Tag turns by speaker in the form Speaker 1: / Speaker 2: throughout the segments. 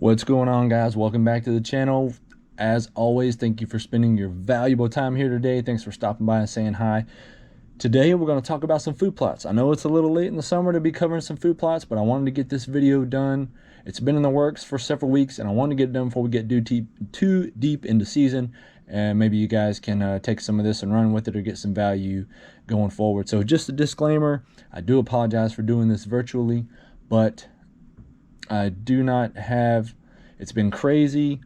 Speaker 1: What's going on, guys? Welcome back to the channel. As always, thank you for spending your valuable time here today. Thanks for stopping by and saying hi. Today we're going to talk about some food plots. I know it's a little late in the summer to be covering some food plots, but I wanted to get this video done. It's been in the works for several weeks, and I wanted to get it done before we get too deep into season, and maybe you guys can take some of this and run with it or get some value going forward. So just a disclaimer, I do apologize for doing this virtually, but I do not have, it's been crazy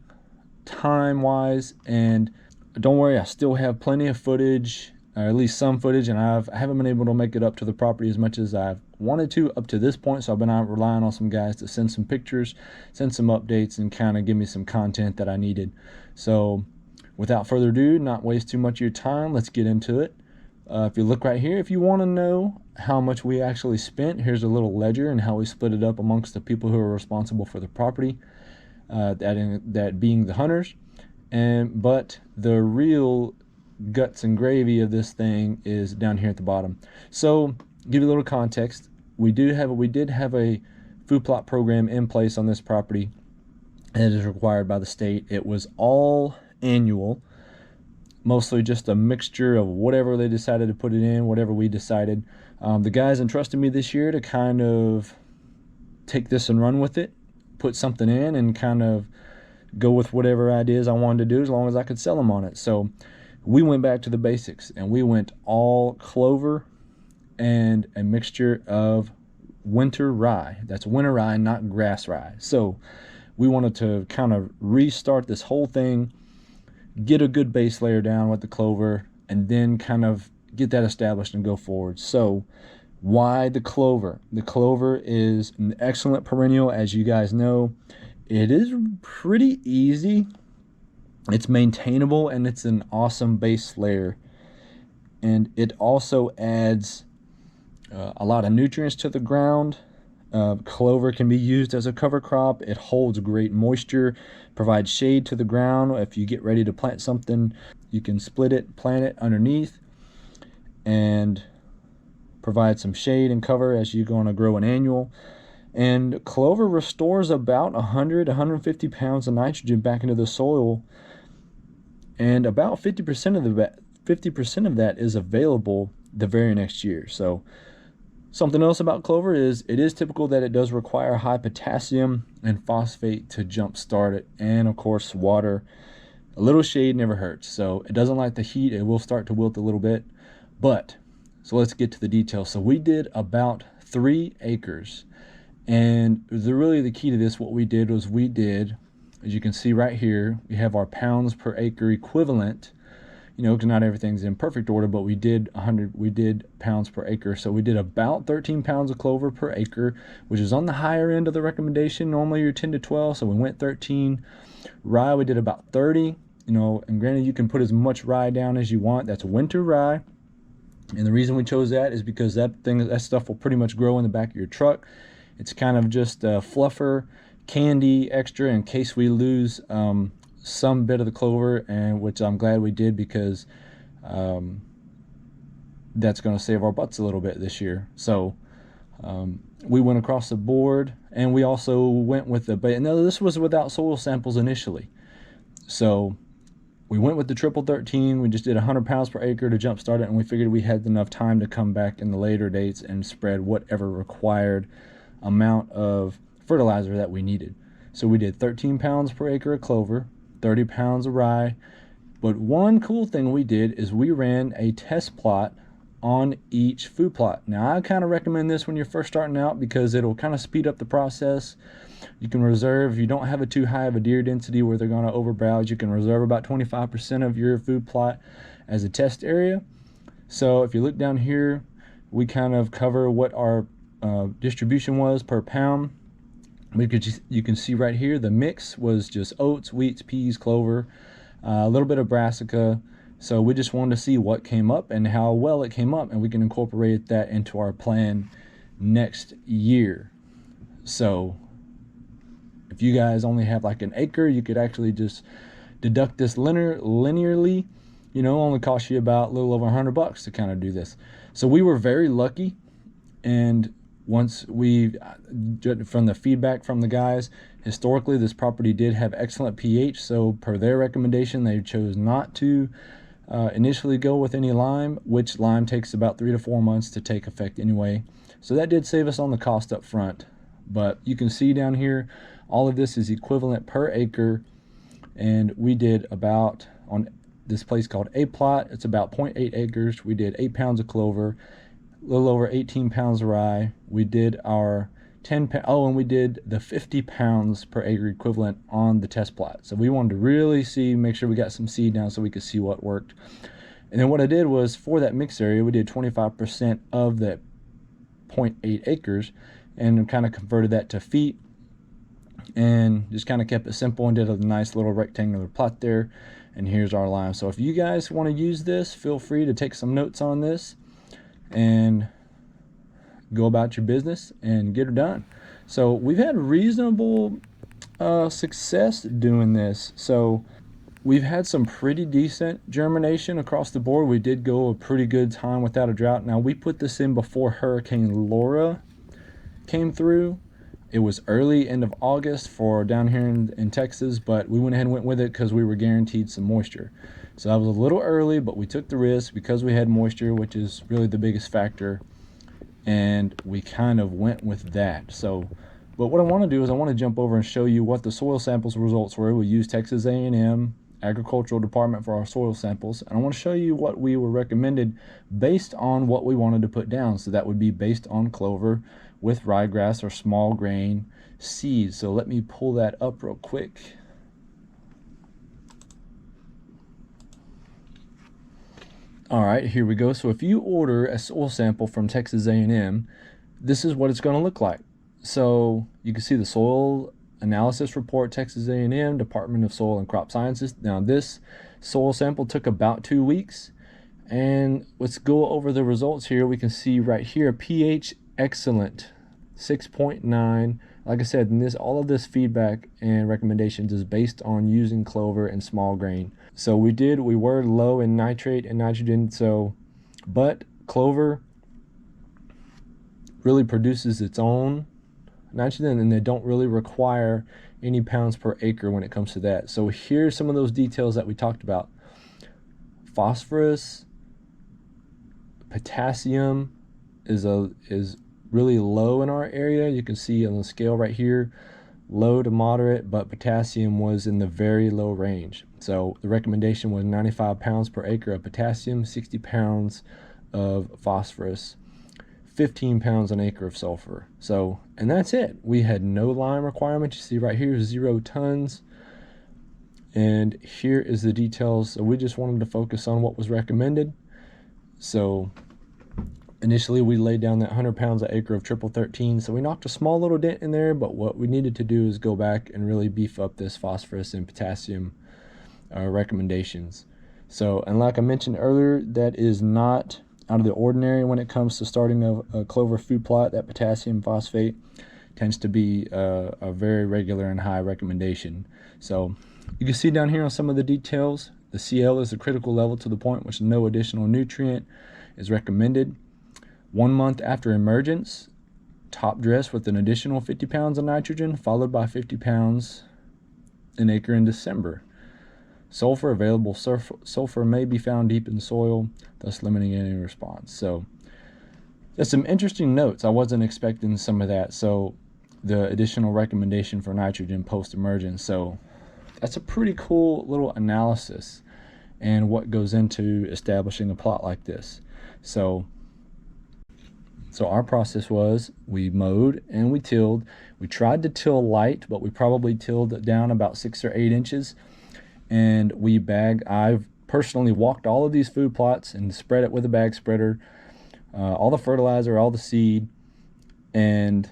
Speaker 1: time-wise, and don't worry, I still have plenty of footage, or at least some footage, and I haven't been able to make it up to the property as much as I've wanted to up to this point, so I've been out relying on some guys to send some pictures, send some updates, and kind of give me some content that I needed. So without further ado, not waste too much of your time, let's get into it. If you look right here, if you want to know how much we actually spent, here's a little ledger and how we split it up amongst the people who are responsible for the property, that being the hunters. But the real guts and gravy of this thing is down here at the bottom. So give you a little context, we did have a food plot program in place on this property, and it is required by the state. It was all annual, mostly just a mixture of whatever they decided to put it in, whatever we decided. The guys entrusted me this year to kind of take this and run with it, put something in, and kind of go with whatever ideas I wanted to do as long as I could sell them on it. So we went back to the basics, and we went all clover and a mixture of winter rye. That's winter rye, not grass rye. So we wanted to kind of restart this whole thing, get a good base layer down with the clover, and then kind of get that established and go forward. So why the clover? The clover is an excellent perennial, as you guys know. It is pretty easy, it's maintainable, and it's an awesome base layer. And it also adds a lot of nutrients to the ground. Clover can be used as a cover crop. It holds great moisture, provides shade to the ground. If you get ready to plant something, you can split it, plant it underneath, and provide some shade and cover as you're going to grow an annual. And clover restores about 100-150 pounds of nitrogen back into the soil, and about 50% of that is available the very next year. So something else about clover is it is typical that it does require high potassium and phosphate to jumpstart it, and of course water. A little shade never hurts. So it doesn't like the heat, it will start to wilt a little bit. But so let's get to the details. So we did about 3 acres, and really the key to this, what we did was as you can see right here, we have our pounds per acre equivalent, you know, because not everything's in perfect order, but we did pounds per acre. So we did about 13 pounds of clover per acre, which is on the higher end of the recommendation. Normally you're 10 to 12, so we went 13. Rye, we did about 30, you know, and granted you can put as much rye down as you want. That's winter rye. And the reason we chose that is because that stuff will pretty much grow in the back of your truck. It's kind of just a fluffer, candy extra in case we lose some bit of the clover, and which I'm glad we did, because that's going to save our butts a little bit this year. So we went across the board, and we also went with no, this was without soil samples initially. So we went with the triple 13. We just did 100 pounds per acre to jumpstart it, and we figured we had enough time to come back in the later dates and spread whatever required amount of fertilizer that we needed. So we did 13 pounds per acre of clover, 30 pounds of rye. But one cool thing we did is we ran a test plot on each food plot. Now I kind of recommend this when you're first starting out, because it'll kind of speed up the process. You can reserve, if you don't have too high of a deer density where they're going to overbrowse, you can reserve about 25% of your food plot as a test area. So if you look down here, we kind of cover what our distribution was per pound. You can see right here the mix was just oats, wheats, peas, clover, a little bit of brassica. So we just wanted to see what came up and how well it came up, and we can incorporate that into our plan next year. So if you guys only have like an acre, you could actually just deduct this linearly. You know, only cost you about a little over $100 to kind of do this. So we were very lucky, and once we, from the feedback from the guys, historically this property did have excellent pH, so per their recommendation they chose not to initially go with any lime, which lime takes about 3 to 4 months to take effect anyway. So that did save us on the cost up front. But you can see down here, all of this is equivalent per acre, and we did about, on this place called A Plot, it's about 0.8 acres. We did 8 pounds of clover, a little over 18 pounds of rye. We did our 10 pounds, oh, and we did the 50 pounds per acre equivalent on the test plot. So we wanted to really see, make sure we got some seed down so we could see what worked. And then what I did was, for that mix area, we did 25% of that 0.8 acres and kind of converted that to feet, and just kind of kept it simple and did a nice little rectangular plot there. And here's our lime. So if you guys want to use this, feel free to take some notes on this and go about your business and get it done. So we've had reasonable success doing this. So we've had some pretty decent germination across the board. We did go a pretty good time without a drought. Now, we put this in before Hurricane Laura came through. It was early end of August for down here in Texas, but we went ahead and went with it because we were guaranteed some moisture. So that was a little early, but we took the risk because we had moisture, which is really the biggest factor, and we kind of went with that. So, but what I want to do is I want to jump over and show you what the soil samples results were. We used Texas A&M Agricultural Department for our soil samples, and I want to show you what we were recommended based on what we wanted to put down. So that would be based on clover with ryegrass or small grain seeds. So let me pull that up real quick. All right, here we go. So if you order a soil sample from Texas A&M, this is what it's going to look like. So you can see the soil analysis report, Texas A&M Department of Soil and Crop Sciences. Now this soil sample took about 2 weeks, and let's go over the results here. We can see right here, pH excellent, 6.9. Like I said, in this, all of this feedback and recommendations is based on using clover and small grain. So we were low in nitrate and nitrogen, so, but clover really produces its own nitrogen, and they don't really require any pounds per acre when it comes to that. So here's some of those details that we talked about. Phosphorus, potassium is really low in our area. You can see on the scale right here, low to moderate, but potassium was in the very low range. So the recommendation was 95 pounds per acre of potassium, 60 pounds of phosphorus, 15 pounds an acre of sulfur. So, and that's it. We had no lime requirement. You see right here, 0 tons. And here is the details. So we just wanted to focus on what was recommended. So initially we laid down that 100 pounds an acre of triple 13. So we knocked a small little dent in there, but what we needed to do is go back and really beef up this phosphorus and potassium recommendations. So, and like I mentioned earlier, that is not out of the ordinary when it comes to starting a clover food plot. That potassium phosphate tends to be a very regular and high recommendation. So you can see down here on some of the details, the CL is a critical level to the point which no additional nutrient is recommended. 1 month after emergence, top dress with an additional 50 pounds of nitrogen, followed by 50 pounds an acre in December. Sulfur, available sulfur may be found deep in the soil, thus limiting any response. So there's some interesting notes. I wasn't expecting some of that. So the additional recommendation for nitrogen post-emergence. So that's a pretty cool little analysis and what goes into establishing a plot like this. So our process was we mowed and we tilled. We tried to till light, but we probably tilled down about 6 or 8 inches. And we bagged, I've personally walked all of these food plots and spread it with a bag spreader, all the fertilizer, all the seed, and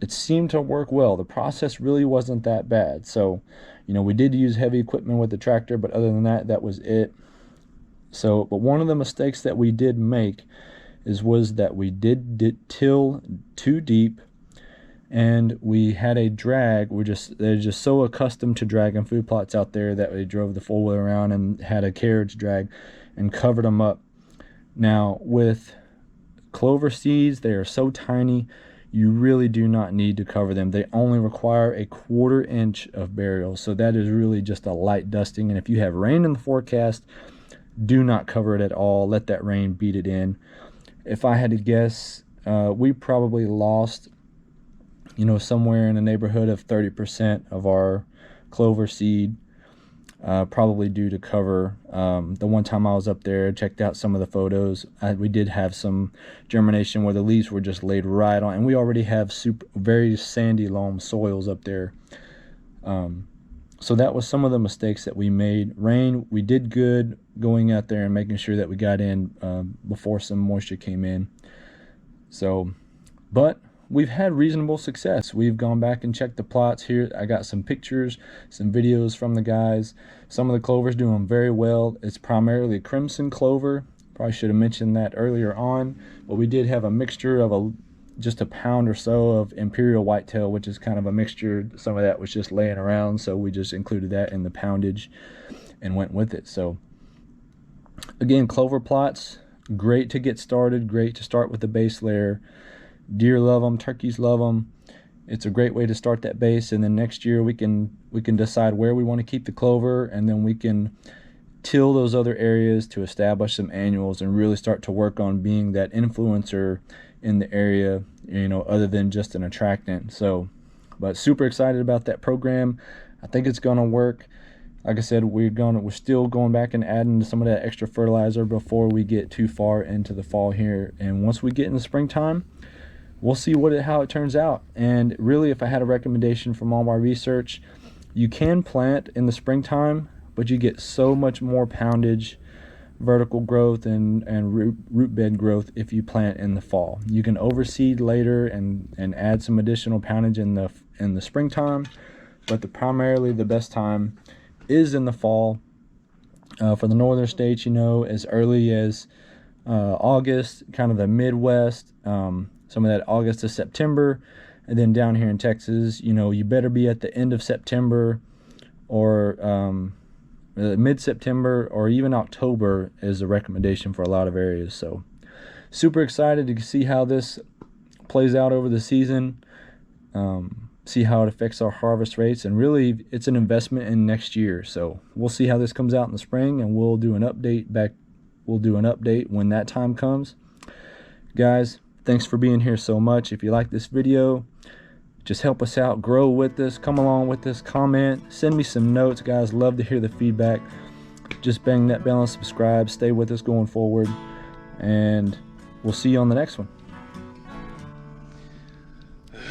Speaker 1: it seemed to work well. The process really wasn't that bad. So, you know, we did use heavy equipment with the tractor, but other than that, that was it. So, but one of the mistakes that we did make was that we did till too deep, and we had a drag. They're just so accustomed to dragging food plots out there that we drove the 4-wheeler around and had a carriage drag and covered them up. Now with Clover seeds, they are so tiny, you really do not need to cover them. They only require a 1/4 inch of burial, so that is really just a light dusting. And if you have rain in the forecast, do not cover it at all. Let that rain beat it in. If I had to guess, we probably lost, you know, somewhere in the neighborhood of 30% of our clover seed, probably due to cover. The one time I was up there, checked out some of the photos, we did have some germination where the leaves were just laid right on, and we already have very sandy loam soils up there. So that was some of the mistakes that we made. Rain, we did good going out there and making sure that we got in before some moisture came in. So, but we've had reasonable success. We've gone back and checked the plots here. I got some pictures, some videos from the guys. Some of the clover's doing very well. It's primarily crimson clover. Probably should have mentioned that earlier on, but we did have a mixture of just a pound or so of imperial whitetail, which is kind of a mixture. Some of that was just laying around, so we just included that in the poundage and went with it. So again, clover plots, great to get started, great to start with the base layer. Deer love them, turkeys love them. It's a great way to start that base, and then next year we can decide where we want to keep the clover, and then we can till those other areas to establish some annuals and really start to work on being that influencer in the area, you know, other than just an attractant. So, but super excited about that program. I think it's gonna work. Like I said, we're still going back and adding some of that extra fertilizer before we get too far into the fall here. And once we get in the springtime, we'll see how it turns out. And really, if I had a recommendation from all my research, you can plant in the springtime, but you get so much more poundage, vertical growth, and root bed growth if you plant in the fall. You can overseed later and add some additional poundage in the springtime, but primarily the best time is in the fall. For the northern states, you know, as early as August, kind of the Midwest, some of that August to September, and then down here in Texas, you know, you better be at the end of September or mid-September, or even October is a recommendation for a lot of areas. So super excited to see how this plays out over the season, see how it affects our harvest rates, and really it's an investment in next year. So we'll see how this comes out in the spring, and we'll do an update when that time comes. Guys, thanks for being here so much. If you like this video, just help us out, grow with us, come along with us, comment, send me some notes, guys. Love to hear the feedback. Just bang that bell and subscribe. Stay with us going forward, and we'll see you on the next one.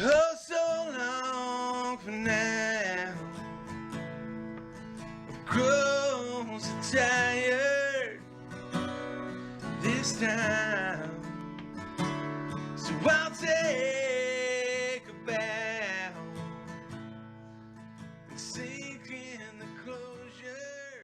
Speaker 2: Oh, so long for now. I'm grown so tired this time, so I'll take